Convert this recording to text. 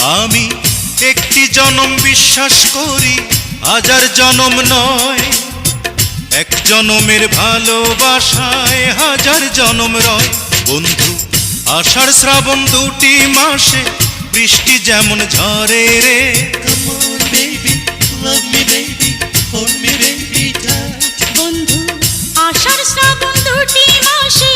আমি একটি জনম বিশ্বাস করি, হাজার জনম নয়। এক জনমের ভালোবাসায় হাজার জনম রয়। বন্ধু, আষাঢ় শ্রাবণ দুটি মাসে বৃষ্টি যেমন ঝরে রে। Come on baby, love me baby, hold me baby tight. বন্ধু, আষাঢ় শ্রাবণ দুটি মাসে